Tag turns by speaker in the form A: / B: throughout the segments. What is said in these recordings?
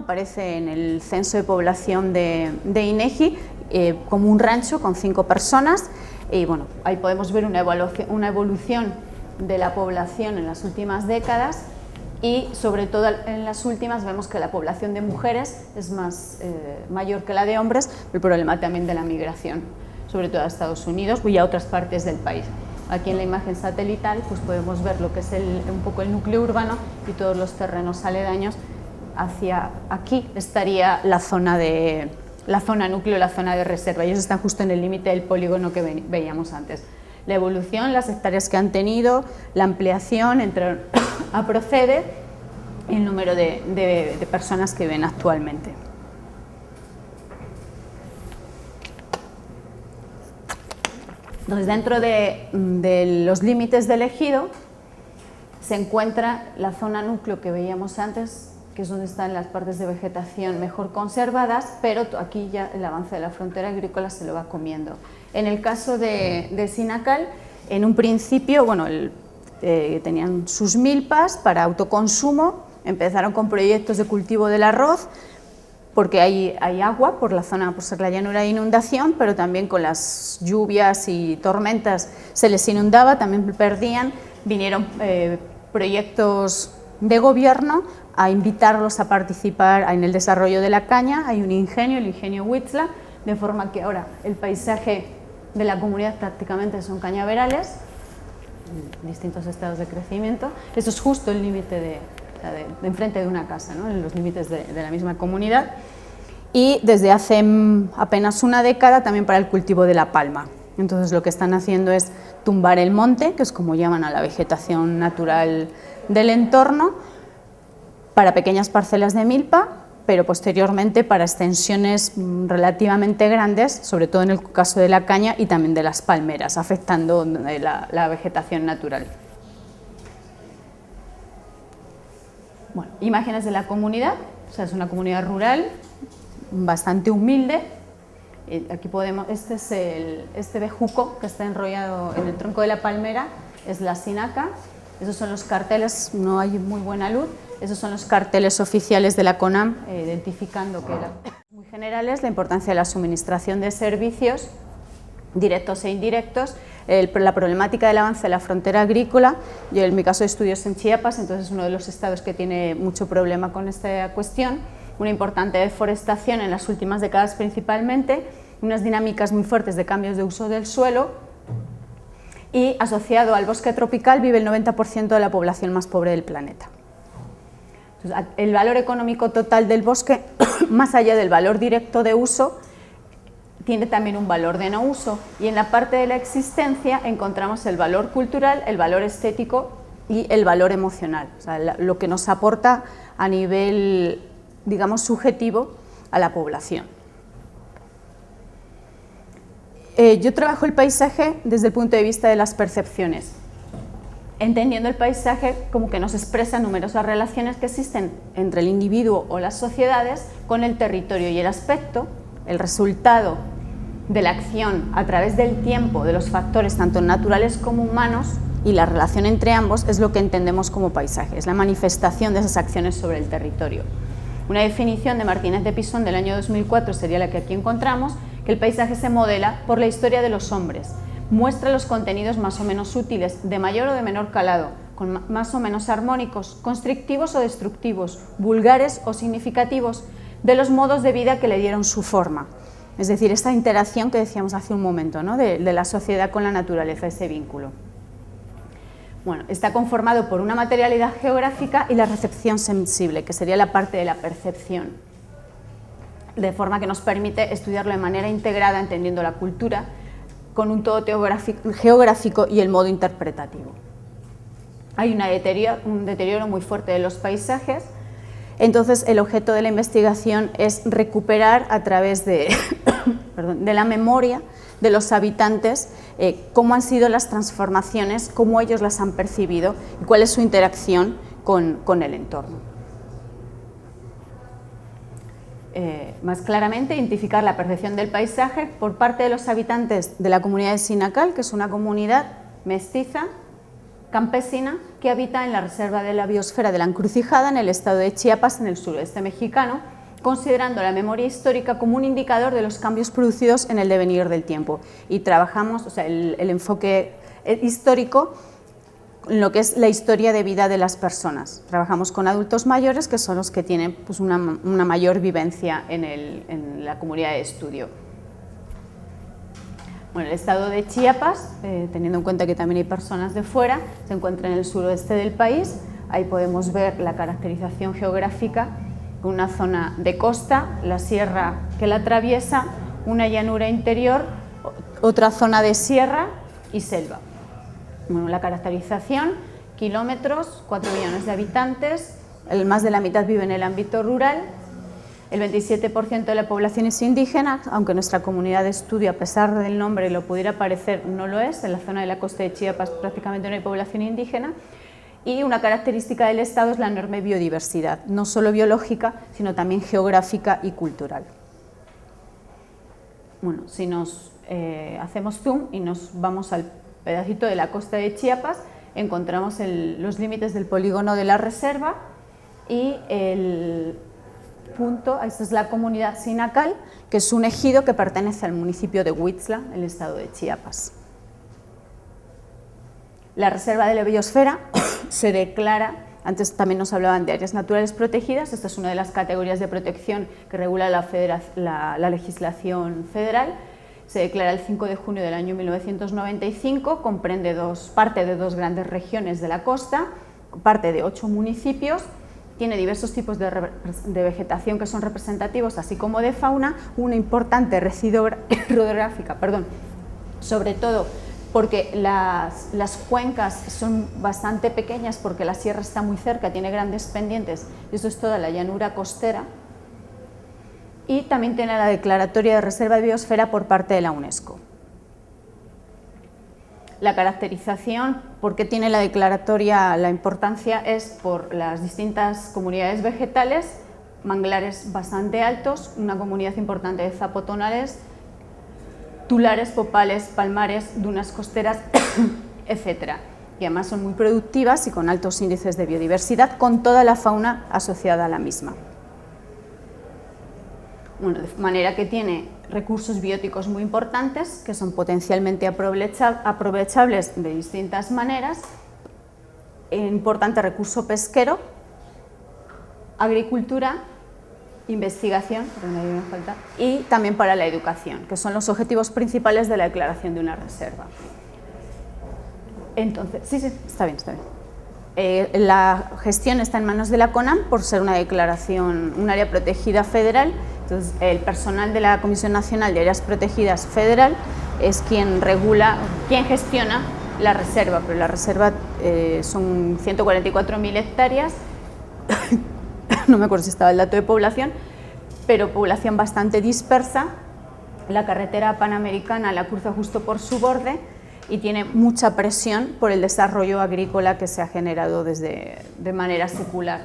A: aparece en el censo de población de INEGI, como un rancho con 5 personas. Y bueno, ahí podemos ver una evolución de la población en las últimas décadas, y sobre todo en las últimas vemos que la población de mujeres es mayor que la de hombres, el problema también de la migración, sobre todo a Estados Unidos y a otras partes del país. Aquí en la imagen satelital pues podemos ver lo que es un poco el núcleo urbano y todos los terrenos aledaños. Hacia aquí estaría la zona núcleo, la zona de reserva. Ellos están justo en el límite del polígono que veíamos antes. La evolución, las hectáreas que han tenido, la ampliación a proceder y el número de personas que viven actualmente. Entonces, dentro de los límites del ejido se encuentra la zona núcleo que veíamos antes, que es donde están las partes de vegetación mejor conservadas, pero aquí ya el avance de la frontera agrícola se lo va comiendo. En el caso de Sinacal, en un principio, bueno, tenían sus milpas para autoconsumo, empezaron con proyectos de cultivo del arroz, porque hay agua por la zona, por ser la llanura de inundación, pero también con las lluvias y tormentas se les inundaba, también perdían. Vinieron proyectos de gobierno a invitarlos a participar en el desarrollo de la caña. Hay un ingenio, el ingenio Huitzla, de forma que ahora el paisaje de la comunidad prácticamente son cañaverales, en distintos estados de crecimiento. Eso es justo el límite de enfrente de una casa, ¿no? En los límites de la misma comunidad, y desde hace apenas una década también para el cultivo de la palma. Entonces lo que están haciendo es tumbar el monte, que es como llaman a la vegetación natural del entorno, para pequeñas parcelas de milpa, pero posteriormente para extensiones relativamente grandes, sobre todo en el caso de la caña y también de las palmeras, afectando la vegetación natural. Bueno, imágenes de la comunidad, o sea, es una comunidad rural bastante humilde. Aquí podemos, este bejuco que está enrollado en el tronco de la palmera es la sinaca. Esos son los carteles, no hay muy buena luz, esos son los carteles oficiales de la CONAM, identificando que eran muy generales, la importancia de la suministración de servicios directos e indirectos, la problemática del avance de la frontera agrícola. Yo en mi caso de estudios en Chiapas, entonces es uno de los estados que tiene mucho problema con esta cuestión, una importante deforestación en las últimas décadas principalmente, unas dinámicas muy fuertes de cambios de uso del suelo, y asociado al bosque tropical vive el 90% de la población más pobre del planeta. Entonces, el valor económico total del bosque, más allá del valor directo de uso, tiene también un valor de no uso, y en la parte de la existencia encontramos el valor cultural, el valor estético y el valor emocional, o sea, lo que nos aporta a nivel, digamos, subjetivo a la población. Yo trabajo el paisaje desde el punto de vista de las percepciones, entendiendo el paisaje como que nos expresa numerosas relaciones que existen entre el individuo o las sociedades con el territorio, y el aspecto, el resultado de la acción a través del tiempo de los factores tanto naturales como humanos y la relación entre ambos es lo que entendemos como paisaje, es la manifestación de esas acciones sobre el territorio. Una definición de Martínez de Pisón del año 2004 sería la que aquí encontramos, que el paisaje se modela por la historia de los hombres, muestra los contenidos más o menos sutiles, de mayor o de menor calado, más o menos armónicos, constrictivos o destructivos, vulgares o significativos, de los modos de vida que le dieron su forma. Es decir, esta interacción que decíamos hace un momento, ¿no? de la sociedad con la naturaleza, ese vínculo. Bueno, está conformado por una materialidad geográfica y la recepción sensible, que sería la parte de la percepción, de forma que nos permite estudiarlo de manera integrada, entendiendo la cultura, con un todo geográfico y el modo interpretativo. Hay un deterioro muy fuerte de los paisajes, entonces el objeto de la investigación es recuperar a través de la memoria de los habitantes cómo han sido las transformaciones, cómo ellos las han percibido y cuál es su interacción con el entorno. Más claramente, identificar la percepción del paisaje por parte de los habitantes de la comunidad de Sinacal, que es una comunidad mestiza, campesina, que habita en la reserva de la biosfera de la Encrucijada, en el estado de Chiapas, en el suroeste mexicano, considerando la memoria histórica como un indicador de los cambios producidos en el devenir del tiempo. Y trabajamos, o sea, el enfoque histórico en lo que es la historia de vida de las personas. Trabajamos con adultos mayores, que son los que tienen pues, una mayor vivencia en la comunidad de estudio. Bueno, el estado de Chiapas, teniendo en cuenta que también hay personas de fuera, se encuentra en el suroeste del país. Ahí podemos ver la caracterización geográfica con una zona de costa, la sierra que la atraviesa, una llanura interior, otra zona de sierra y selva. Bueno, la caracterización, kilómetros, 4 millones de habitantes, más de la mitad vive en el ámbito rural, el 27% de la población es indígena, aunque nuestra comunidad de estudio, a pesar del nombre lo pudiera parecer, no lo es. En la zona de la costa de Chiapas prácticamente no hay población indígena. Y una característica del estado es la enorme biodiversidad, no solo biológica, sino también geográfica y cultural. Bueno, si nos hacemos zoom y nos vamos al pedacito de la costa de Chiapas, encontramos los límites del polígono de la reserva y el punto, esta es la comunidad Sinacal, que es un ejido que pertenece al municipio de Huitzla, el estado de Chiapas. La reserva de la biosfera se declara, antes también nos hablaban de áreas naturales protegidas, esta es una de las categorías de protección que regula la legislación federal, se declara el 5 de junio del año 1995, comprende parte de 2 grandes regiones de la costa, parte de 8 municipios, tiene diversos tipos de vegetación que son representativos, así como de fauna, una importante red hidrográfica, sobre todo porque las cuencas son bastante pequeñas porque la sierra está muy cerca, tiene grandes pendientes, y esto es toda la llanura costera, y también tiene la declaratoria de reserva de biosfera por parte de la UNESCO. La caracterización, ¿por qué tiene la declaratoria la importancia? Es por las distintas comunidades vegetales, manglares bastante altos, una comunidad importante de zapotonales, tulares, popales, palmares, dunas costeras, etc. Y además son muy productivas y con altos índices de biodiversidad, con toda la fauna asociada a la misma. Bueno, de manera que tiene recursos bióticos muy importantes, que son potencialmente aprovechables de distintas maneras, importante recurso pesquero, agricultura, investigación, y también para la educación, que son los objetivos principales de la declaración de una reserva. Entonces, sí, está bien. La gestión está en manos de la CONAM por ser una declaración, un área protegida federal. Entonces, el personal de la Comisión Nacional de Áreas Protegidas Federal es quien gestiona la reserva, pero la reserva son 144.000 hectáreas, no me acuerdo si estaba el dato de población, pero población bastante dispersa. La carretera panamericana la cruza justo por su borde y tiene mucha presión por el desarrollo agrícola que se ha generado de manera secular.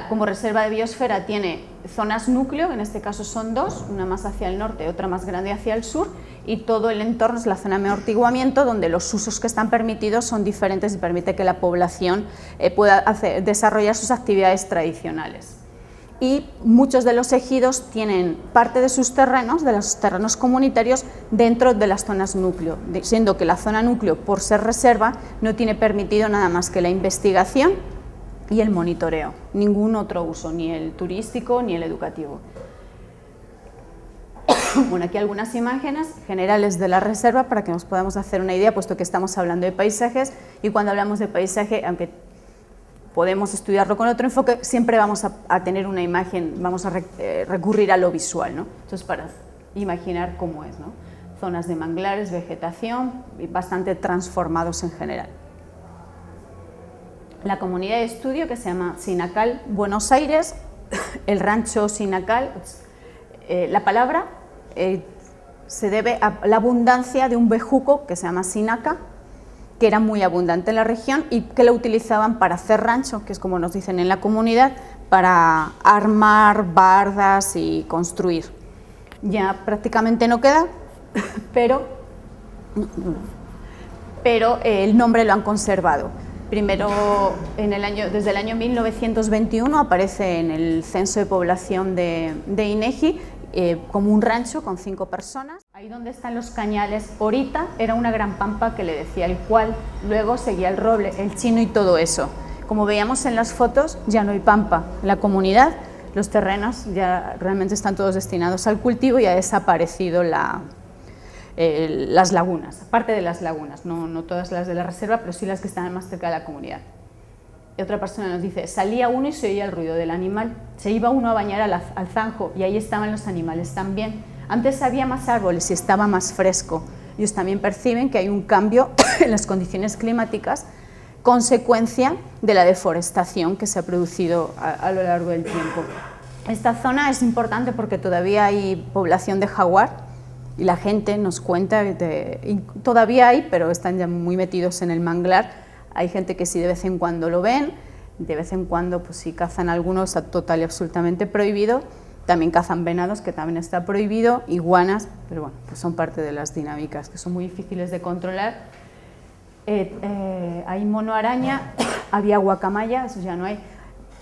A: Como reserva de biosfera tiene zonas núcleo, en este caso son 2, una más hacia el norte y otra más grande hacia el sur, y todo el entorno es la zona de amortiguamiento, donde los usos que están permitidos son diferentes y permite que la población pueda desarrollar sus actividades tradicionales. Y muchos de los ejidos tienen parte de sus terrenos, de los terrenos comunitarios, dentro de las zonas núcleo, siendo que la zona núcleo, por ser reserva, no tiene permitido nada más que la investigación y el monitoreo, ningún otro uso, ni el turístico ni el educativo. Bueno, aquí algunas imágenes generales de la reserva para que nos podamos hacer una idea, puesto que estamos hablando de paisajes, y cuando hablamos de paisaje, aunque podemos estudiarlo con otro enfoque, siempre vamos a tener una imagen, vamos a recurrir a lo visual, ¿no? Entonces, para imaginar cómo es, ¿no? Zonas de manglares, vegetación, bastante transformados en general. La comunidad de estudio, que se llama Sinacal Buenos Aires, el rancho Sinacal, la palabra se debe a la abundancia de un bejuco que se llama sinaca, que era muy abundante en la región y que lo utilizaban para hacer rancho, que es como nos dicen en la comunidad, para armar bardas y construir. Ya prácticamente no queda, pero el nombre lo han conservado. Primero, desde el año 1921 aparece en el censo de población de INEGI como un rancho con 5 personas. Ahí donde están los cañales, ahorita era una gran pampa que le decía el cual, luego seguía el roble, el chino y todo eso. Como veíamos en las fotos, ya no hay pampa. En la comunidad, los terrenos ya realmente están todos destinados al cultivo y ha desaparecido las lagunas, aparte de las lagunas, no todas las de la reserva, pero sí las que están más cerca de la comunidad. Y otra persona nos dice, salía uno y se oía el ruido del animal, se iba uno a bañar al zanjo y ahí estaban los animales también. Antes había más árboles y estaba más fresco. Ellos también perciben que hay un cambio en las condiciones climáticas, consecuencia de la deforestación que se ha producido a lo largo del tiempo. Esta zona es importante porque todavía hay población de jaguar y la gente nos cuenta, todavía hay, pero están ya muy metidos en el manglar. Hay gente que sí de vez en cuando lo ven, de vez en cuando pues sí cazan algunos, está total y absolutamente prohibido. También cazan venados, que también está prohibido, iguanas, pero bueno, pues son parte de las dinámicas que son muy difíciles de controlar. Hay mono araña, había guacamaya, eso ya no hay,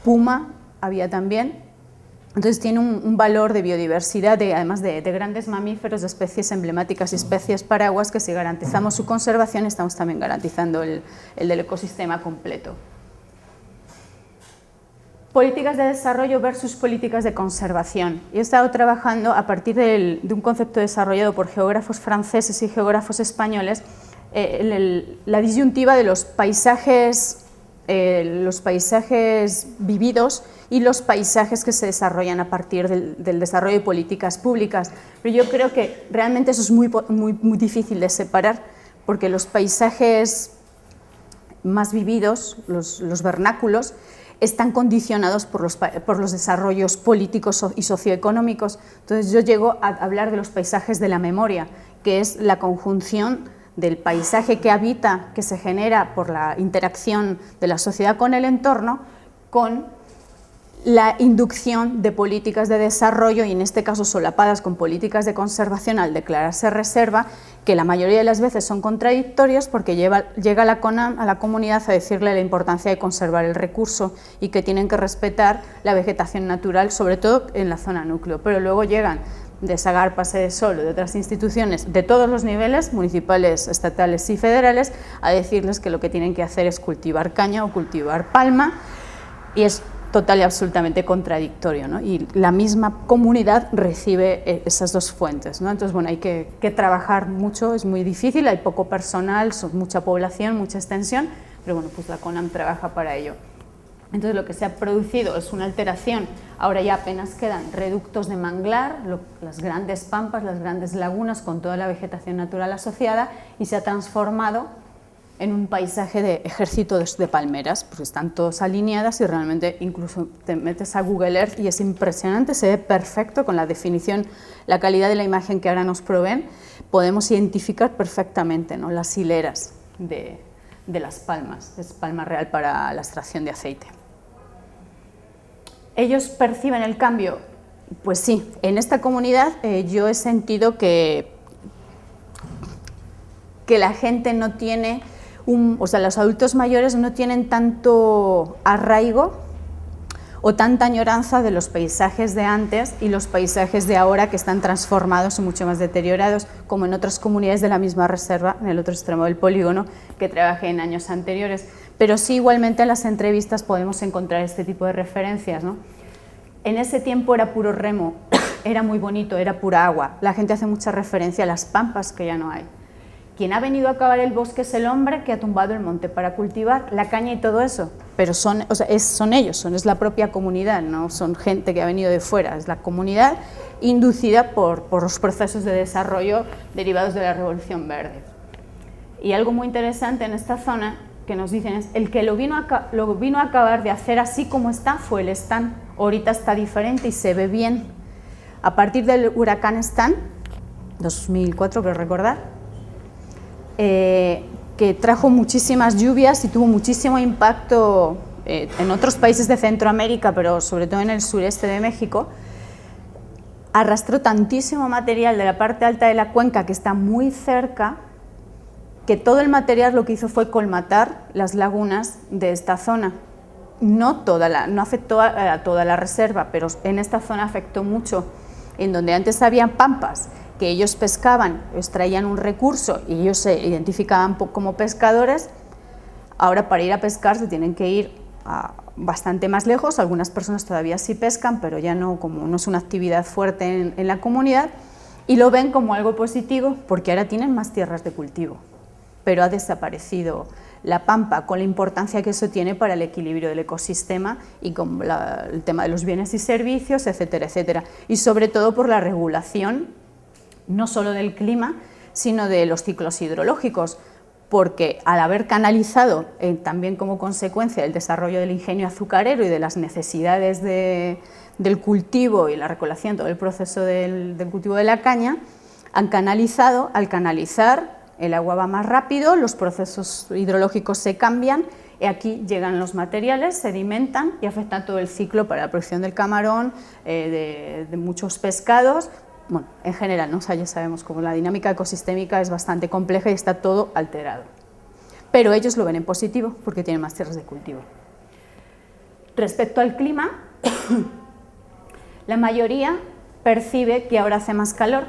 A: puma había también. Entonces tiene un valor de biodiversidad, además de grandes mamíferos, de especies emblemáticas y especies paraguas, que si garantizamos su conservación estamos también garantizando el del ecosistema completo. Políticas de desarrollo versus políticas de conservación. Yo he estado trabajando a partir de un concepto desarrollado por geógrafos franceses y geógrafos españoles, la disyuntiva de los paisajes vividos y los paisajes que se desarrollan a partir del desarrollo de políticas públicas. Pero yo creo que realmente eso es muy difícil de separar, porque los paisajes más vividos, los vernáculos, están condicionados por los desarrollos políticos y socioeconómicos. Entonces yo llego a hablar de los paisajes de la memoria, que es la conjunción del paisaje que habita, que se genera por la interacción de la sociedad con el entorno, con la inducción de políticas de desarrollo, y en este caso solapadas con políticas de conservación al declararse reserva, que la mayoría de las veces son contradictorias, porque llega la CONAM a la comunidad a decirle la importancia de conservar el recurso y que tienen que respetar la vegetación natural, sobre todo en la zona núcleo, pero luego llegan de Sagar, Pase de Sol o de otras instituciones de todos los niveles, municipales, estatales y federales, a decirles que lo que tienen que hacer es cultivar caña o cultivar palma, y es total y absolutamente contradictorio, ¿no? Y la misma comunidad recibe esas dos fuentes, ¿no? Entonces, bueno, hay que trabajar mucho, es muy difícil, hay poco personal, mucha población, mucha extensión, pero bueno, pues la CONAM trabaja para ello. Entonces lo que se ha producido es una alteración, ahora ya apenas quedan reductos de manglar, las grandes pampas, las grandes lagunas con toda la vegetación natural asociada, y se ha transformado en un paisaje de ejército de palmeras, porque están todas alineadas y realmente incluso te metes a Google Earth y es impresionante, se ve perfecto con la definición, la calidad de la imagen que ahora nos proveen, podemos identificar perfectamente, ¿no?, las hileras de las palmas, es palma real para la extracción de aceite. ¿Ellos perciben el cambio? Pues sí, en esta comunidad yo he sentido que la gente no tiene, o sea, los adultos mayores no tienen tanto arraigo o tanta añoranza de los paisajes de antes y los paisajes de ahora, que están transformados y mucho más deteriorados, como en otras comunidades de la misma reserva, en el otro extremo del polígono, que trabajé en años anteriores. Pero sí, igualmente en las entrevistas podemos encontrar este tipo de referencias, ¿no? En ese tiempo era puro remo, era muy bonito, era pura agua. La gente hace mucha referencia a las pampas, que ya no hay. Quien ha venido a acabar el bosque es el hombre que ha tumbado el monte para cultivar la caña y todo eso, pero son ellos, es la propia comunidad, no son gente que ha venido de fuera, es la comunidad inducida por los procesos de desarrollo derivados de la Revolución Verde. Y algo muy interesante en esta zona que nos dicen es, el que lo vino a acabar de hacer así como está fue el Stan, ahorita está diferente y se ve bien. A partir del huracán Stan, 2004 creo recordar, que trajo muchísimas lluvias y tuvo muchísimo impacto en otros países de Centroamérica, pero sobre todo en el sureste de México, arrastró tantísimo material de la parte alta de la cuenca, que está muy cerca, que todo el material lo que hizo fue colmatar las lagunas de esta zona. No afectó a toda la reserva, pero en esta zona afectó mucho. En donde antes había pampas que ellos pescaban, extraían un recurso y ellos se identificaban como pescadores, ahora para ir a pescar se tienen que ir bastante más lejos. Algunas personas todavía sí pescan, pero ya no, como no es una actividad fuerte en la comunidad, y lo ven como algo positivo porque ahora tienen más tierras de cultivo, pero ha desaparecido la pampa, con la importancia que eso tiene para el equilibrio del ecosistema y con el tema de los bienes y servicios, etcétera, etcétera, y sobre todo por la regulación no solo del clima, sino de los ciclos hidrológicos, porque al haber canalizado también como consecuencia el desarrollo del ingenio azucarero y de las necesidades del cultivo y la recolección, todo el proceso del cultivo de la caña, al canalizar el agua va más rápido, los procesos hidrológicos se cambian y aquí llegan los materiales, sedimentan y afectan todo el ciclo para la producción del camarón, de muchos pescados. Bueno, en general, ¿no? O sea, ya sabemos cómo la dinámica ecosistémica es bastante compleja y está todo alterado. Pero ellos lo ven en positivo porque tienen más tierras de cultivo. Respecto al clima, la mayoría percibe que ahora hace más calor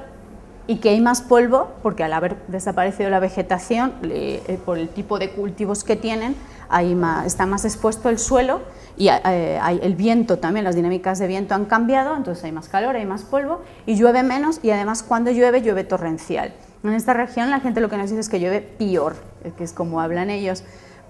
A: y que hay más polvo porque al haber desaparecido la vegetación, por el tipo de cultivos que tienen, está más expuesto el suelo y el viento también, las dinámicas de viento han cambiado, entonces hay más calor, hay más polvo y llueve menos, y además cuando llueve, llueve torrencial. En esta región la gente lo que nos dice es que llueve pior, que es como hablan ellos,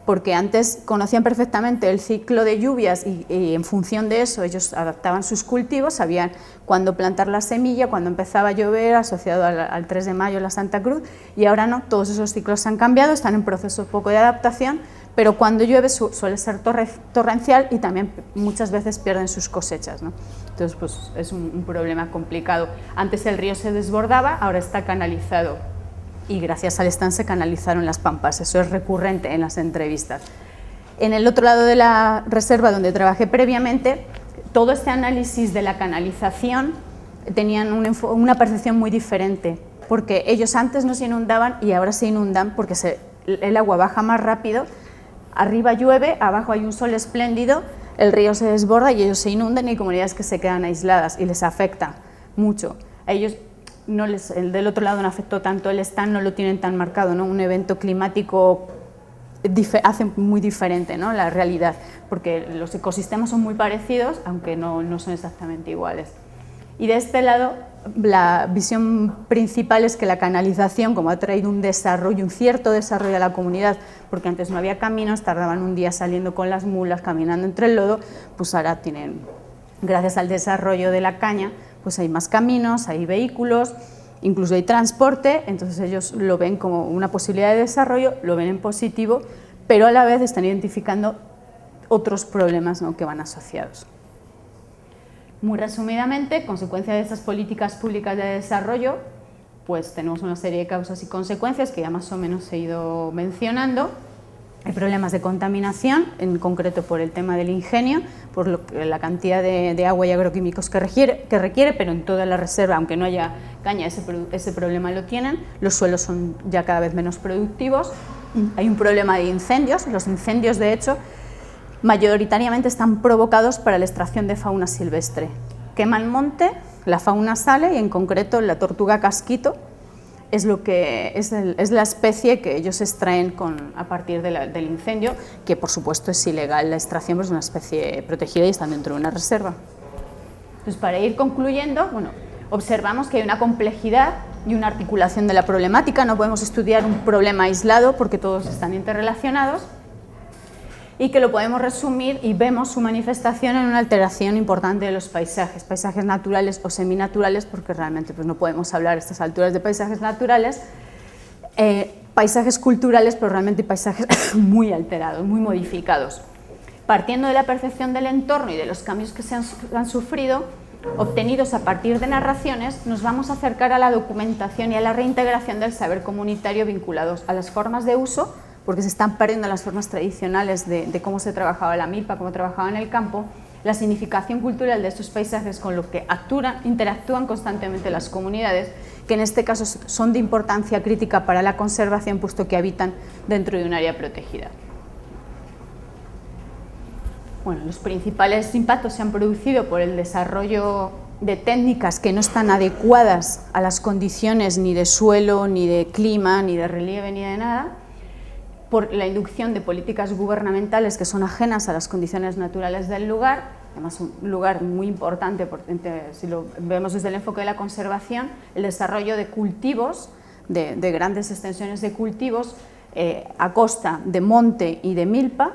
A: porque antes conocían perfectamente el ciclo de lluvias y en función de eso ellos adaptaban sus cultivos, sabían cuándo plantar la semilla, cuándo empezaba a llover, asociado al 3 de mayo, la Santa Cruz, y ahora no, todos esos ciclos han cambiado, están en proceso poco de adaptación, pero cuando llueve suele ser torrencial y también muchas veces pierden sus cosechas, ¿no? Entonces pues es un problema complicado. Antes el río se desbordaba, ahora está canalizado. Y gracias al stand se canalizaron las pampas, eso es recurrente en las entrevistas. En el otro lado de la reserva donde trabajé previamente, todo este análisis de la canalización tenían una percepción muy diferente, porque ellos antes no se inundaban y ahora se inundan porque el agua baja más rápido, arriba llueve, abajo hay un sol espléndido, el río se desborda y ellos se inundan y hay comunidades que se quedan aisladas y les afecta mucho. A ellos el del otro lado no afectó tanto el stand, no lo tienen tan marcado, ¿no? Un evento climático hace muy diferente, ¿no? La realidad, porque los ecosistemas son muy parecidos, aunque no son exactamente iguales. Y de este lado, la visión principal es que la canalización, como ha traído un cierto desarrollo a la comunidad, porque antes no había caminos, tardaban un día saliendo con las mulas, caminando entre el lodo, pues ahora tienen, gracias al desarrollo de la caña, pues hay más caminos, hay vehículos, incluso hay transporte, entonces ellos lo ven como una posibilidad de desarrollo, lo ven en positivo, pero a la vez están identificando otros problemas, ¿no?, que van asociados. Muy resumidamente, consecuencia de estas políticas públicas de desarrollo, pues tenemos una serie de causas y consecuencias que ya más o menos he ido mencionando. Hay problemas de contaminación, en concreto por el tema del ingenio, por la cantidad de agua y agroquímicos que requiere, pero en toda la reserva, aunque no haya caña, ese problema lo tienen. Los suelos son ya cada vez menos productivos. Hay un problema de incendios. Los incendios, de hecho, mayoritariamente están provocados para la extracción de fauna silvestre. Queman monte, la fauna sale y en concreto la tortuga casquito es la especie que ellos extraen a partir del incendio, que por supuesto es ilegal la extracción, pero es una especie protegida y están dentro de una reserva. Entonces, para ir concluyendo, bueno, observamos que hay una complejidad y una articulación de la problemática, no podemos estudiar un problema aislado porque todos están interrelacionados, y que lo podemos resumir y vemos su manifestación en una alteración importante de los paisajes naturales o seminaturales, porque realmente pues, no podemos hablar a estas alturas de paisajes naturales, paisajes culturales, pero realmente paisajes muy alterados, muy modificados. Partiendo de la percepción del entorno y de los cambios que se han sufrido, obtenidos a partir de narraciones, nos vamos a acercar a la documentación y a la reintegración del saber comunitario vinculados a las formas de uso, porque se están perdiendo las formas tradicionales de cómo se trabajaba la milpa, cómo trabajaba en el campo, la significación cultural de estos paisajes con lo que interactúan constantemente las comunidades, que en este caso son de importancia crítica para la conservación, puesto que habitan dentro de un área protegida. Bueno, los principales impactos se han producido por el desarrollo de técnicas que no están adecuadas a las condiciones ni de suelo, ni de clima, ni de relieve, ni de nada, por la inducción de políticas gubernamentales que son ajenas a las condiciones naturales del lugar, además un lugar muy importante, si lo vemos desde el enfoque de la conservación, el desarrollo de cultivos, de grandes extensiones de cultivos, a costa de monte y de milpa,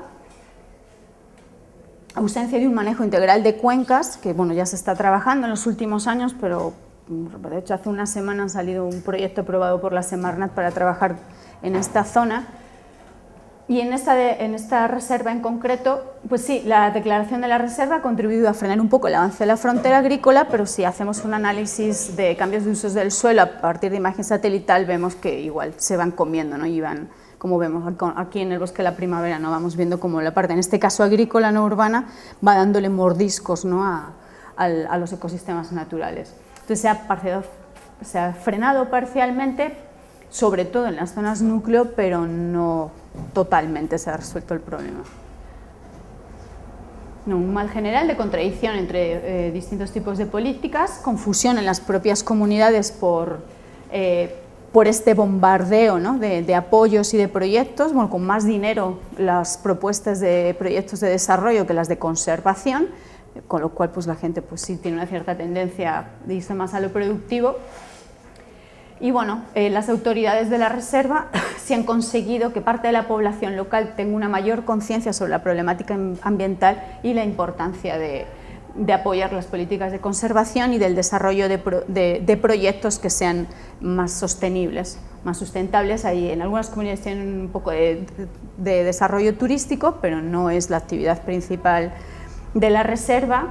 A: ausencia de un manejo integral de cuencas, que bueno, ya se está trabajando en los últimos años, pero de hecho hace una semana ha salido un proyecto aprobado por la Semarnat para trabajar en esta zona. Y en esta reserva en concreto, pues sí, la declaración de la reserva ha contribuido a frenar un poco el avance de la frontera agrícola, pero si hacemos un análisis de cambios de usos del suelo a partir de imagen satelital, vemos que igual se van comiendo, ¿no? Y van, como vemos aquí en el Bosque de la Primavera, ¿no? Vamos viendo como la parte, en este caso agrícola, no urbana, va dándole mordiscos, ¿no? a los ecosistemas naturales. Entonces se ha frenado parcialmente, sobre todo en las zonas núcleo, pero no totalmente se ha resuelto el problema. No, un mal general de contradicción entre distintos tipos de políticas, confusión en las propias comunidades por este bombardeo, ¿no? de apoyos y de proyectos, bueno, con más dinero las propuestas de proyectos de desarrollo que las de conservación, con lo cual pues, la gente pues, sí tiene una cierta tendencia de irse más a lo productivo. Y bueno, las autoridades de la reserva sí han conseguido que parte de la población local tenga una mayor conciencia sobre la problemática ambiental y la importancia de apoyar las políticas de conservación y del desarrollo de proyectos que sean más sostenibles, más sustentables. Ahí en algunas comunidades tienen un poco de desarrollo turístico, pero no es la actividad principal de la reserva,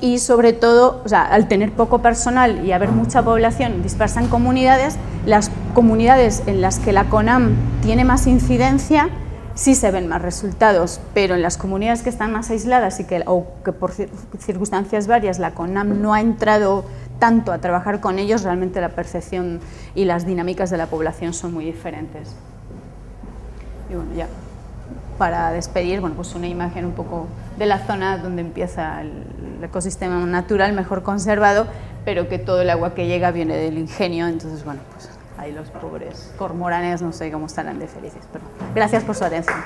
A: y sobre todo, o sea, al tener poco personal y haber mucha población dispersa en comunidades, las comunidades en las que la CONAM tiene más incidencia sí se ven más resultados, pero en las comunidades que están más aisladas o que por circunstancias varias la CONAM no ha entrado tanto a trabajar con ellos, realmente la percepción y las dinámicas de la población son muy diferentes. Y bueno, ya para despedir, bueno, pues una imagen un poco de la zona donde empieza el ecosistema natural mejor conservado, pero que todo el agua que llega viene del ingenio, entonces bueno, pues ahí los pobres cormoranes no sé cómo estarán de felices, pero gracias por su atención.